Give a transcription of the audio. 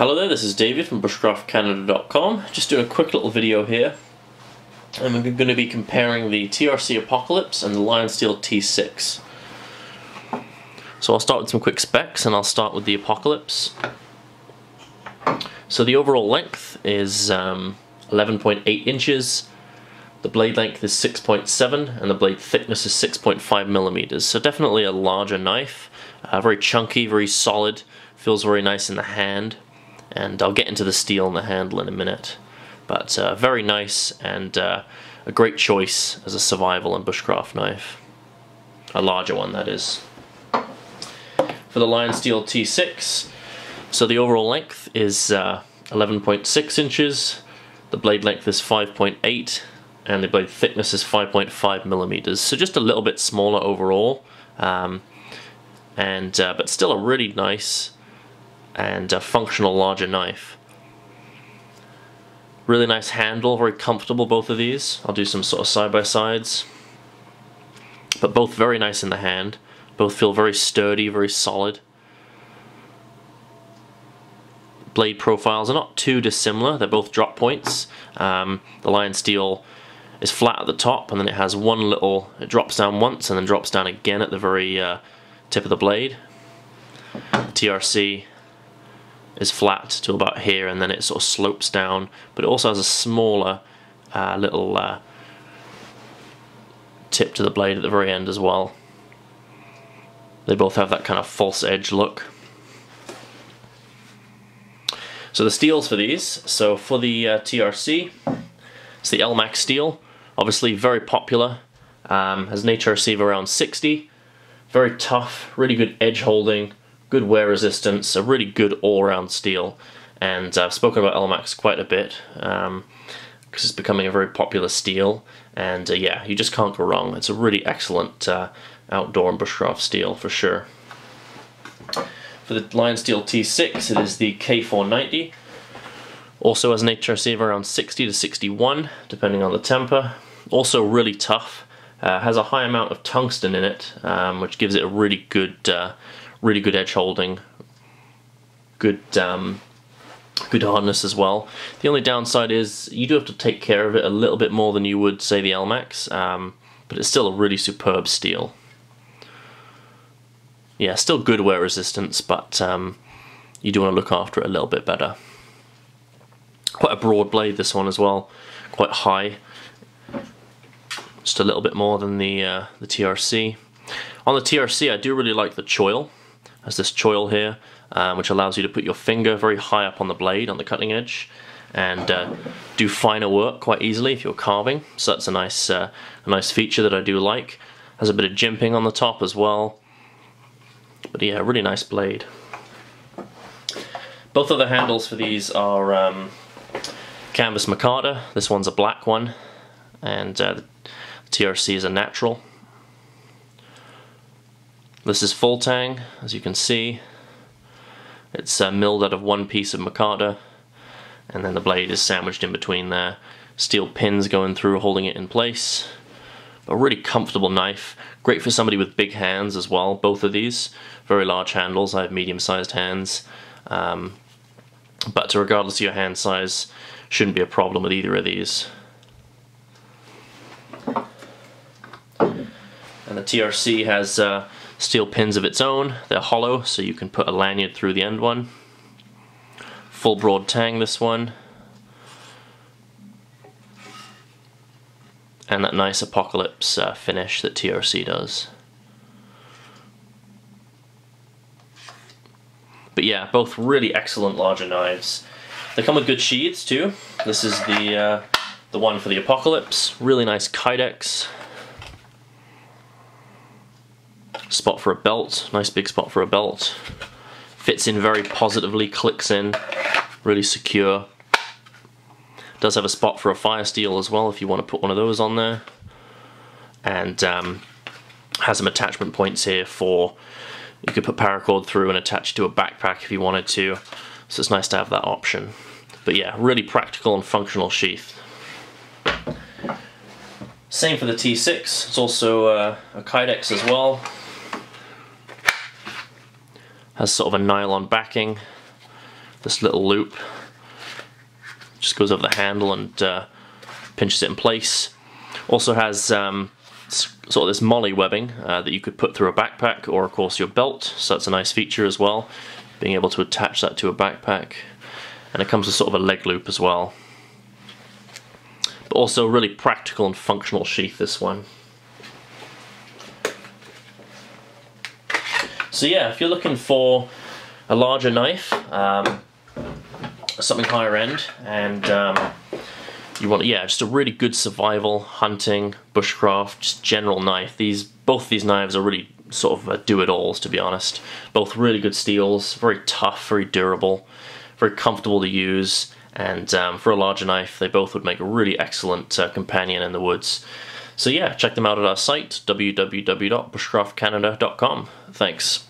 Hello there, this is David from bushcraftcanada.com. Just doing a quick little video here. And we're going to be comparing the TRC Apocalypse and the Lionsteel T6. So I'll start with some quick specs, and I'll start with the Apocalypse. So the overall length is 11.8 inches. The blade length is 6.7 and the blade thickness is 6.5 millimeters. So definitely a larger knife. Very chunky, very solid, feels very nice in the hand. And I'll get into the steel and the handle in a minute. But very nice and a great choice as a survival and bushcraft knife. A larger one, that is. For the Lionsteel T6, so the overall length is 11.6 inches, the blade length is 5.8, and the blade thickness is 5.5 millimeters. So just a little bit smaller overall, but still a really nice and functional larger knife. Really nice handle, very comfortable, both of these. I'll do some sort of side-by-sides. But both very nice in the hand. Both feel very sturdy, very solid. Blade profiles are not too dissimilar, they're both drop points. The Lionsteel is flat at the top, and then it has one little, it drops down once and then drops down again at the very tip of the blade. TRC is flat to about here, and then it sort of slopes down, but it also has a smaller little tip to the blade at the very end as well. They both have that kind of false edge look. So the steels for these, so for the TRC, it's the Elmax steel, obviously very popular, has an HRC of around 60, very tough, really good edge holding, good wear resistance, a really good all-round steel. And I've spoken about Elmax quite a bit because it's becoming a very popular steel, and yeah, you just can't go wrong. It's a really excellent outdoor and bushcraft steel for sure. For the Lionsteel T6, it is the K490. Also has an HRC of around 60 to 61, depending on the temper. Also really tough. Has a high amount of tungsten in it, which gives it a really good edge holding, good hardness as well. The only downside is you do have to take care of it a little bit more than you would, say, the Elmax, but it's still a really superb steel. Yeah, still good wear resistance, but you do want to look after it a little bit better. Quite a broad blade, this one as well, quite high, just a little bit more than the TRC. On the TRC, I do really like the choil. Has this choil here, which allows you to put your finger very high up on the blade, on the cutting edge, and do finer work quite easily if you're carving. So that's a nice feature that I do like. Has a bit of jimping on the top as well. But yeah, really nice blade. Both of the handles for these are canvas micarta. This one's a black one, and the TRC is a natural. This is full tang, as you can see. It's milled out of one piece of micarta, and then the blade is sandwiched in between there. Steel pins going through, holding it in place. A really comfortable knife, great for somebody with big hands as well, both of these. Very large handles, I have medium-sized hands. But regardless of your hand size, shouldn't be a problem with either of these. And the TRC has steel pins of its own. They're hollow, so you can put a lanyard through the end one. Full broad tang, this one. And that nice Apocalypse finish that TRC does. But yeah, both really excellent larger knives. They come with good sheaths too. This is the one for the Apocalypse. Really nice Kydex. Spot for a belt, nice big spot for a belt. Fits in very positively, clicks in, really secure. Does have a spot for a fire steel as well if you want to put one of those on there. And has some attachment points here for, you could put paracord through and attach to a backpack if you wanted to. So it's nice to have that option. But yeah, really practical and functional sheath. Same for the T6, it's also a Kydex as well. Has sort of a nylon backing, this little loop. Just goes over the handle and pinches it in place. Also has sort of this molly webbing that you could put through a backpack or of course your belt, so that's a nice feature as well, being able to attach that to a backpack. And it comes with sort of a leg loop as well. But also a really practical and functional sheath, this one. So yeah, if you're looking for a larger knife, something higher end, and you want, yeah, just a really good survival, hunting, bushcraft, just general knife. Both these knives are really sort of do-it-alls, to be honest. Both really good steels, very tough, very durable, very comfortable to use, and for a larger knife, they both would make a really excellent companion in the woods. So yeah, check them out at our site, www.bushcraftcanada.com. Thanks.